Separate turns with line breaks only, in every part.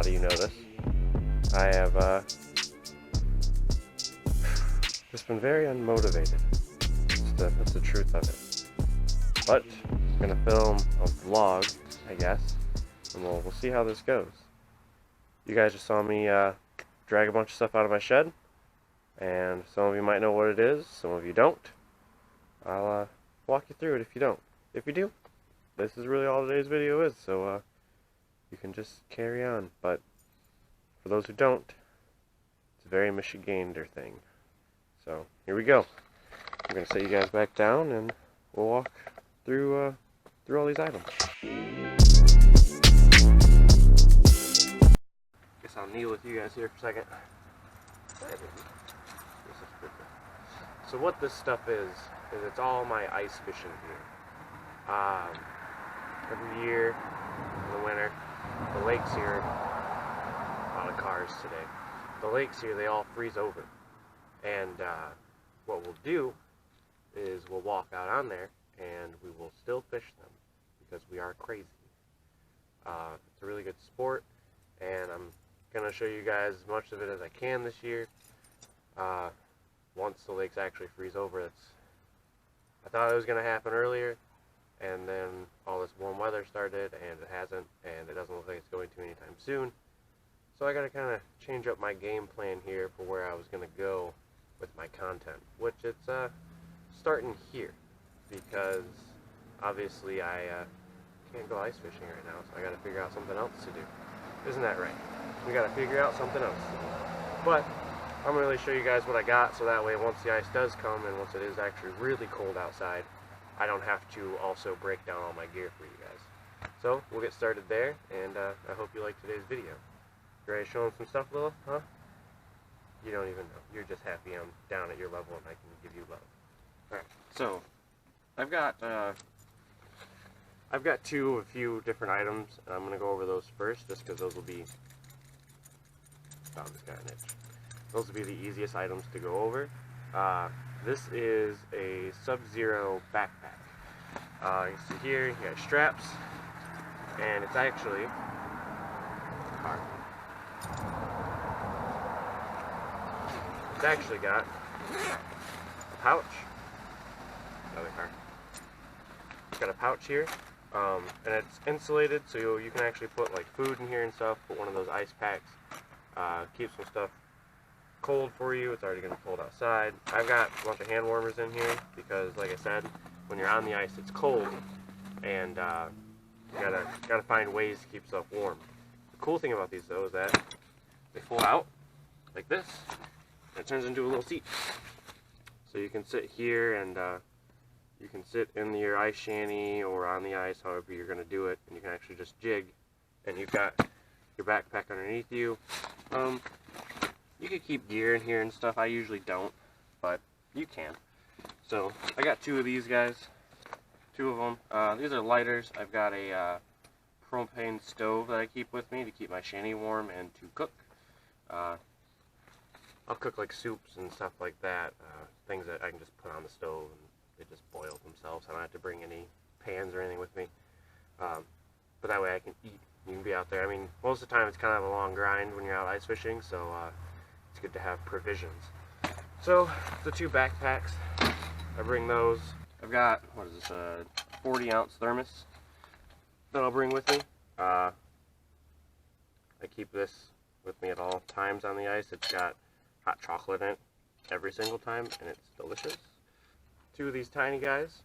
lot of you know this. I have just been very unmotivated. That's the truth of it. But I'm gonna film a vlog, I guess, and we'll see how this goes. You guys just saw me drag a bunch of stuff out of my shed, and some of you might know what it is, some of you don't. I'll walk you through it if you don't. If you do, this is really all today's video is, so you can just carry on. But for those who don't, it's a very Michigander thing. So here we go. I'm gonna set you guys back down, and we'll walk through all these items. Guess I'll kneel with you guys here for a second. So what this stuff is it's all my ice fishing gear. Every year in the winter, the lakes here, a lot of cars today, the lakes here, they all freeze over. And what we'll do is we'll walk out on there and we will still fish them because we are crazy. It's a really good sport, and I'm going to show you guys as much of it as I can this year. Once the lakes actually freeze over, I thought it was going to happen earlier, and then all this warm weather started, and it hasn't, and it doesn't look like it's going to anytime soon. So I got to kind of change up my game plan here for where I was going to go with my content, which it's starting here, because obviously I can't go ice fishing right now, so I got to figure out something else to do. Isn't that right? We got to figure out something else to do. But I'm going to really show you guys what I got, so that way once the ice does come and once it is actually really cold outside, I don't have to also break down all my gear for you guys. So we'll get started there, and I hope you like today's video. You ready to show them some stuff, Lila? Huh? You don't even know. You're just happy I'm down at your level and I can give you love. Alright, so I've got a few different items, and I'm going to go over those first, just because those will be... Stop, this guy an itch. Those will be the easiest items to go over. This is a Sub-Zero backpack. You can see here, you got straps, and it's actually hard. It's actually got a pouch. Another car. It's got a pouch here, and it's insulated, so you can actually put like food in here and stuff. Put one of those ice packs. Keeps some stuff cold for you. It's already going to be cold outside. I've got a bunch of hand warmers in here because, like I said, when you're on the ice, it's cold, and you gotta find ways to keep stuff warm. The cool thing about these, though, is that they fold out like this. It turns into a little seat, so you can sit here, and you can sit in your ice shanty or on the ice, however you're going to do it, and you can actually just jig, and you've got your backpack underneath you. You could keep gear in here and stuff. I usually don't, but you can. So I got two of these guys, two of them. These are lighters. I've got a propane stove that I keep with me to keep my shanty warm and to cook. I'll cook like soups and stuff like that, things that I can just put on the stove and they just boil themselves. I don't have to bring any pans or anything with me, but that way I can eat. You can be out there. I mean, most of the time it's kind of a long grind when you're out ice fishing, so it's good to have provisions. So the two backpacks, I bring those. I've got, what is this, a 40-ounce thermos that I'll bring with me. I keep this with me at all times on the ice. It's got hot chocolate in it every single time, and it's delicious. Two of these tiny guys,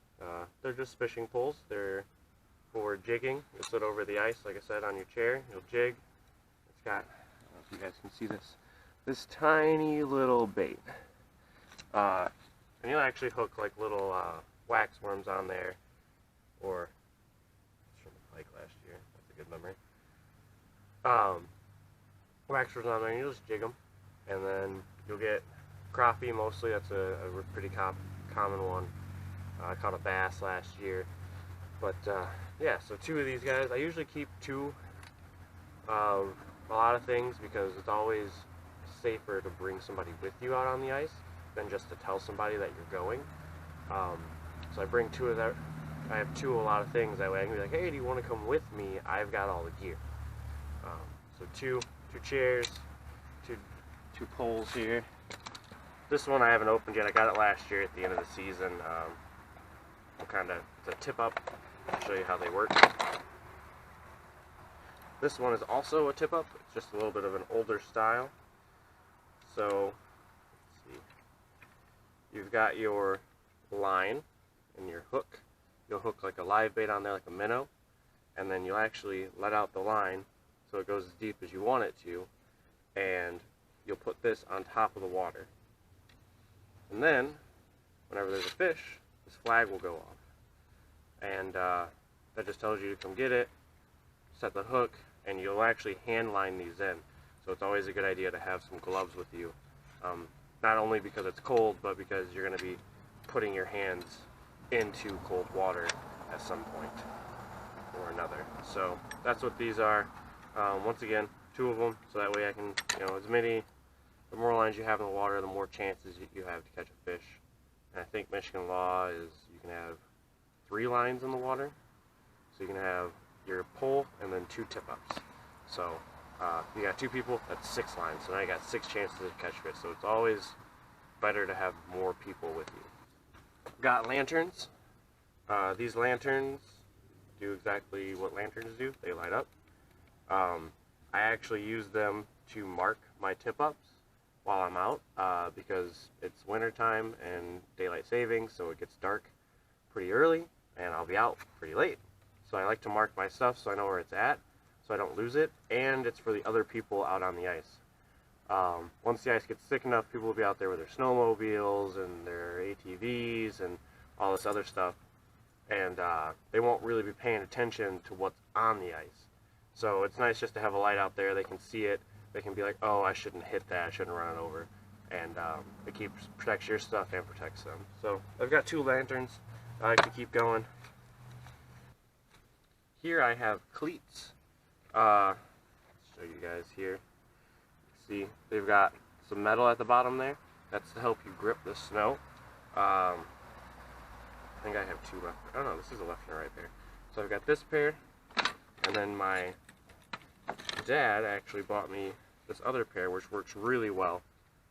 they're just fishing poles. They're for jigging. You'll sit over the ice, like I said, on your chair. You'll jig. It's got, I don't know if you guys can see this tiny little bait. And you'll actually hook like little wax worms on there, or it's from a pike last year. That's a good memory. Wax worms on there, and you'll just jig them, and then you'll get crappie mostly. That's a pretty common one. I caught a bass last year, but yeah. So two of these guys. I usually keep two of a lot of things because it's always safer to bring somebody with you out on the ice than just to tell somebody that you're going. So I bring two of that. I have two of a lot of things. That way I can be like, hey, do you want to come with me? I've got all the gear. So two chairs, two poles here. This one I haven't opened yet. I got it last year at the end of the season. It's a tip up. I'll show you how they work. This one is also a tip up. It's just a little bit of an older style. So, let's see. You've got your line and your hook. You'll hook like a live bait on there, like a minnow, and then you'll actually let out the line so it goes as deep as you want it to, and you'll put this on top of the water. And then, whenever there's a fish, this flag will go off. And that just tells you to come get it, set the hook, and you'll actually hand line these in. So it's always a good idea to have some gloves with you. Not only because it's cold, but because you're going to be putting your hands into cold water at some point or another. So that's what these are. Once again, 2 of them, so that way I can, the more lines you have in the water, the more chances you have to catch a fish. And I think Michigan law is you can have 3 lines in the water. So you can have your pole and then 2 tip-ups. So you got 2 people, that's 6 lines. So now you got 6 chances to catch fish. So it's always better to have more people with you. Got lanterns. These lanterns do exactly what lanterns do. They light up. I actually use them to mark my tip-ups while I'm out because it's wintertime and daylight savings, so it gets dark pretty early and I'll be out pretty late. So I like to mark my stuff so I know where it's at so I don't lose it, and it's for the other people out on the ice. Once the ice gets thick enough, people will be out there with their snowmobiles and their ATVs and all this other stuff, and they won't really be paying attention to what's on the ice. So it's nice just to have a light out there. They can see it. They can be like, oh, I shouldn't hit that. I shouldn't run it over. And it protects your stuff and protects them. So I've got 2 lanterns. I like to keep going. Here I have cleats. Show you guys here. See, they've got some metal at the bottom there. That's to help you grip the snow. I think I have 2 left. Oh no, this is a left and a right pair. So I've got this pair, and then my dad actually bought me this other pair, which works really well.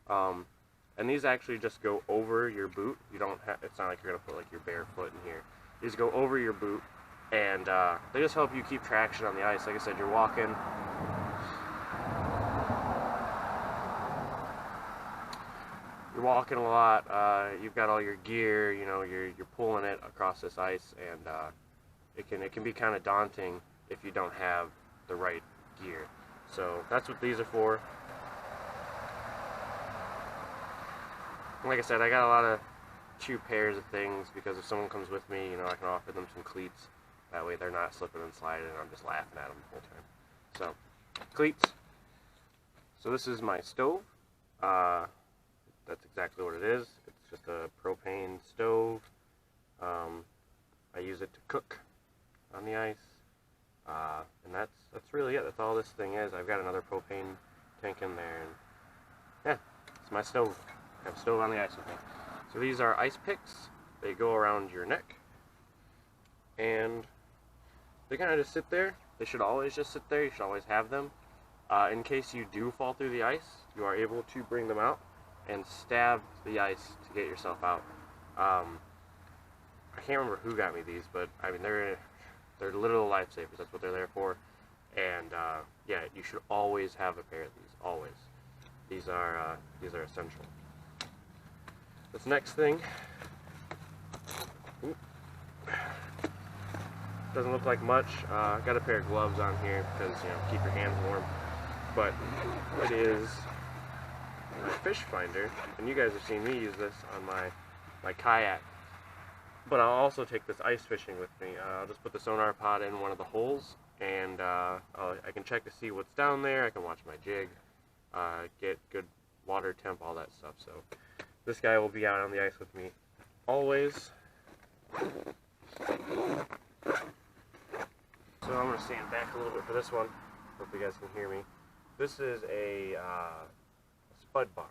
And these actually just go over your boot. You don't have, it's not like you're gonna put like your bare foot in here. These go over your boot, and they just help you keep traction on the ice. Like I said, you're walking. You're walking a lot. You've got all your gear. You're pulling it across this ice, and it can be kind of daunting if you don't have the right gear. So that's what these are for. Like I said, I got a lot of 2 pairs of things because if someone comes with me, I can offer them some cleats. That way they're not slipping and sliding and I'm just laughing at them the whole time. So, cleats. So this is my stove. That's exactly what it is. It's just a propane stove. I use it to cook on the ice. And that's really it. That's all this thing is. I've got another propane tank in there, and yeah, it's my stove. I have a stove on the ice with me. So these are ice picks. They go around your neck, and they kind of just sit there. They should always just sit there. You should always have them. In case you do fall through the ice, you are able to bring them out and stab the ice to get yourself out. I can't remember who got me these, but I mean they're literal lifesavers. That's what they're there for. And yeah, you should always have a pair of these. Always. These are essential. This next thing doesn't look like much. I got a pair of gloves on here because keep your hands warm. But it is my fish finder, and you guys have seen me use this on my kayak. But I'll also take this ice fishing with me. I'll just put the sonar pod in one of the holes, and I can check to see what's down there. I can watch my jig, get good water temp, all that stuff. So this guy will be out on the ice with me always. So I'm going to stand back a little bit for this one. Hope you guys can hear me. This is a spud bar.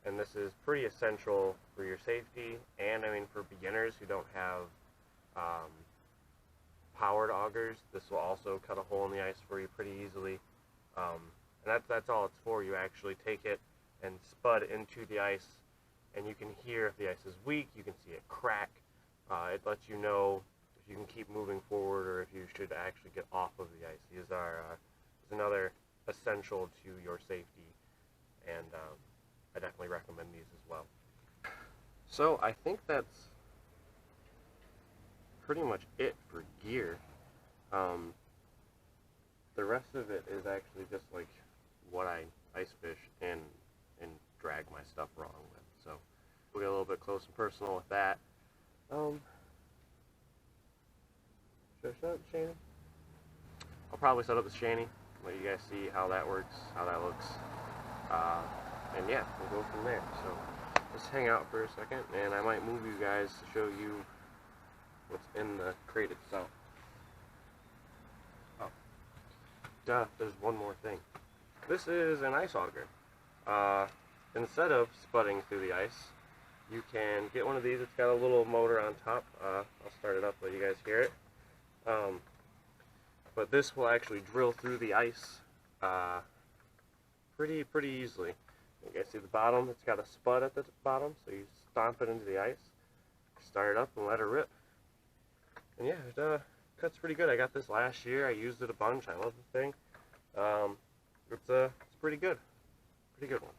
And this is pretty essential for your safety, and I mean for beginners who don't have powered augers, this will also cut a hole in the ice for you pretty easily. And that's all it's for. You actually take it and spud into the ice, and you can hear if the ice is weak. You can see it crack. It lets you know if you can keep moving forward or if you should actually get off of the ice. These are another essential to your safety, and I definitely recommend these as well. So I think that's pretty much it for gear. The rest of it is actually just like what I ice fish and drag my stuff wrong with. So we'll get a little bit close and personal with that. Should I set up the shanty? I'll probably set up the shanty, let you guys see how that works, how that looks, and yeah, we'll go from there. So just hang out for a second, and I might move you guys to show you what's in the crate itself. Oh, duh, there's one more thing. This is an ice auger. Instead of spudding through the ice, you can get one of these. It's got a little motor on top. I'll start it up, let you guys hear it. But this will actually drill through the ice pretty easily. You guys see the bottom? It's got a spud at the bottom, so you stomp it into the ice, start it up, and let it rip. And yeah, it cuts pretty good. I got this last year. I used it a bunch. I love the thing. It's pretty good. Pretty good one.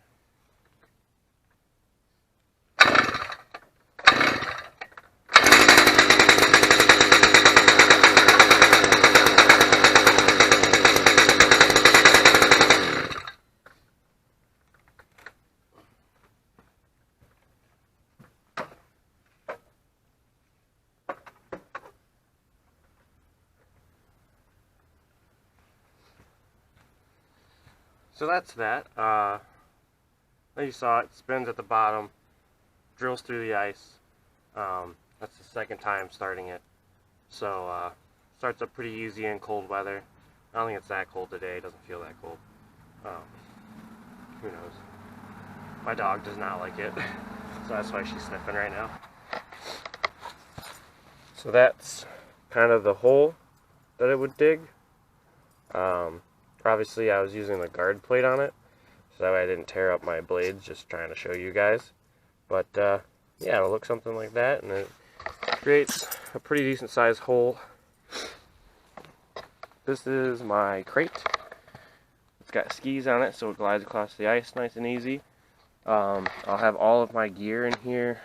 So that's that. As you saw, it spins at the bottom, drills through the ice. That's the second time starting it. So starts up pretty easy in cold weather. I don't think it's that cold today. It doesn't feel that cold. Who knows? My dog does not like it, so that's why she's sniffing right now. So that's kind of the hole that it would dig. Obviously I was using the guard plate on it, so that way I didn't tear up my blades, just trying to show you guys. But yeah, it'll look something like that, and it creates a pretty decent sized hole. This is my crate. It's got skis on it, so it glides across the ice nice and easy. I'll have all of my gear in here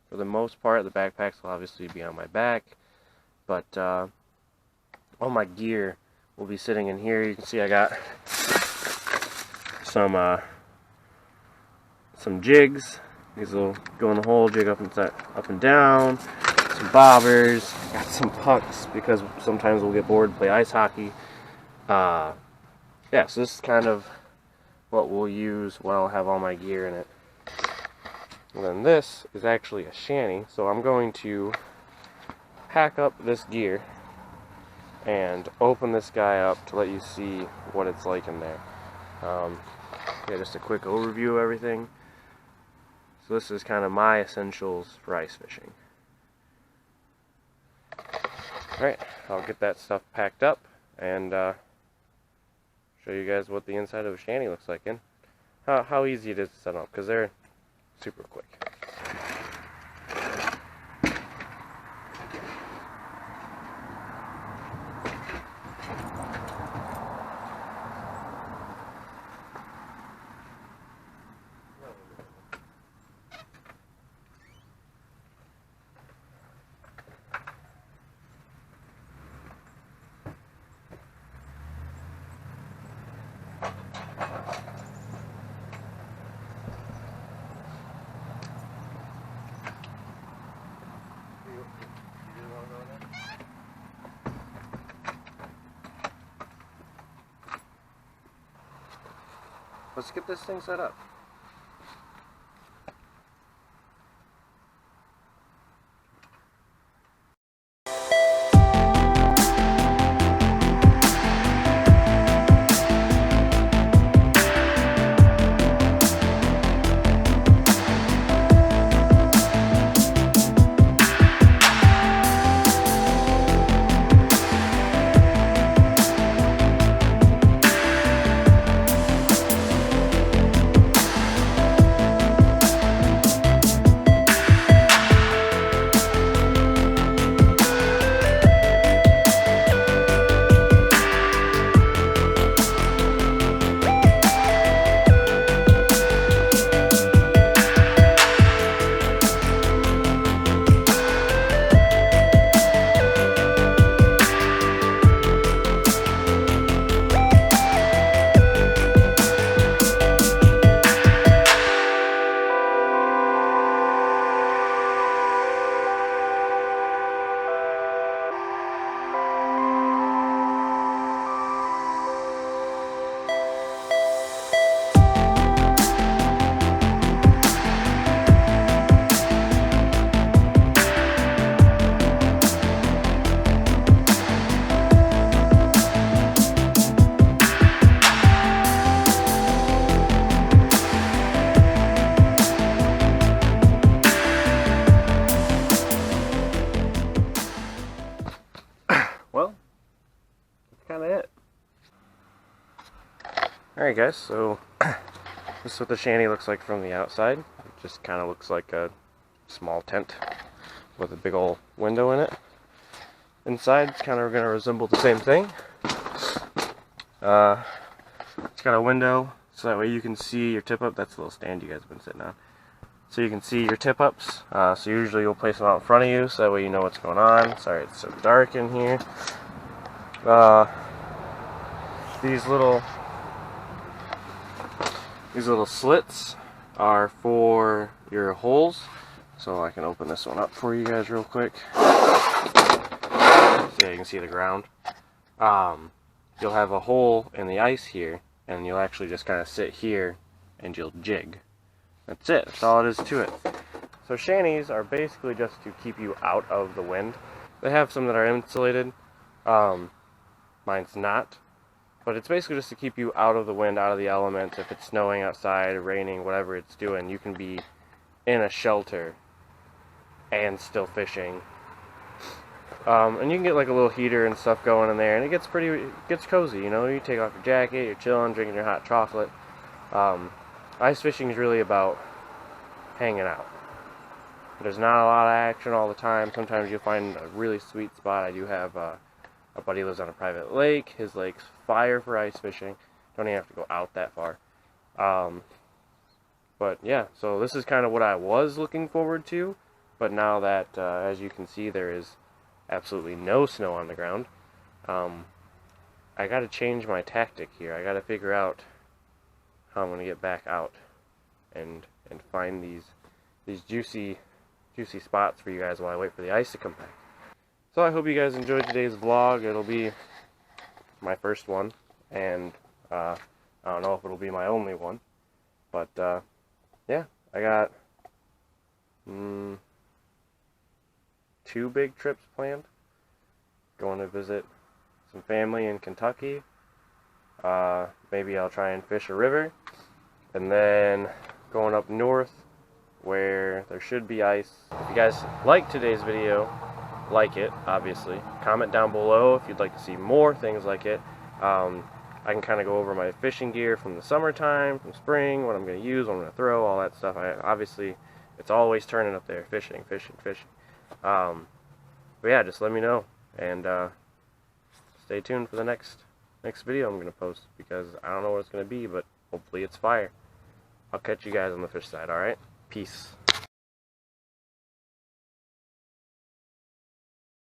for the most part. The backpacks will obviously be on my back, but all my gear will be sitting in here. You can see I got some jigs. These will go in the hole, jig up and down. Some bobbers. Got some pucks because sometimes we'll get bored and play ice hockey. Yeah, so this is kind of what we'll use when I'll have all my gear in it. And then this is actually a shanty, so I'm going to pack up this gear and open this guy up to let you see what it's like in there. Yeah, just a quick overview of everything. So this is kind of my essentials for ice fishing. Alright, I'll get that stuff packed up and show you guys what the inside of a shanty looks like and how easy it is to set up, because they're super quick. Let's get this thing set up. Alright guys, so this is what the shanty looks like from the outside. It just kind of looks like a small tent with a big old window in it. Inside it's kind of going to resemble the same thing. It's got a window so that way you can see your tip-up. That's the little stand you guys have been sitting on. So you can see your tip-ups. So usually you'll place them out in front of you so that way you know what's going on. Sorry it's so dark in here. These little slits are for your holes. So I can open this one up for you guys real quick. So yeah, you can see the ground. You'll have a hole in the ice here, and you'll actually just kind of sit here and you'll jig. That's it. That's all it is to it. So shanties are basically just to keep you out of the wind. They have some that are insulated. Mine's not. But it's basically just to keep you out of the wind, out of the elements. If it's snowing outside, raining, whatever it's doing, you can be in a shelter and still fishing. And you can get like a little heater and stuff going in there, and it gets cozy, you know. You take off your jacket, you're chilling, drinking your hot chocolate. Ice fishing is really about hanging out. There's not a lot of action all the time. Sometimes you'll find a really sweet spot. I do have a buddy who lives on a private lake. His lake's fire for ice fishing. Don't even have to go out that far. But yeah, so this is kind of what I was looking forward to. But now that, as you can see, there is absolutely no snow on the ground, I got to change my tactic here. I got to figure out how I'm going to get back out and find these juicy spots for you guys while I wait for the ice to come back. So I hope you guys enjoyed today's vlog. It'll be my first one, and I don't know if it'll be my only one, but yeah, I got 2 big trips planned. Going to visit some family in Kentucky. Maybe I'll try and fish a river, and then going up north where there should be ice. If you guys liked today's video, like it, obviously. Comment down below if you'd like to see more things like it. I can kind of go over my fishing gear from the summertime, from spring, what I'm going to use, what I'm going to throw, all that stuff. Obviously, it's always turning up there, fishing. But yeah, just let me know, and stay tuned for the next video I'm going to post, because I don't know what it's going to be, but hopefully it's fire. I'll catch you guys on the fish side, alright? Peace.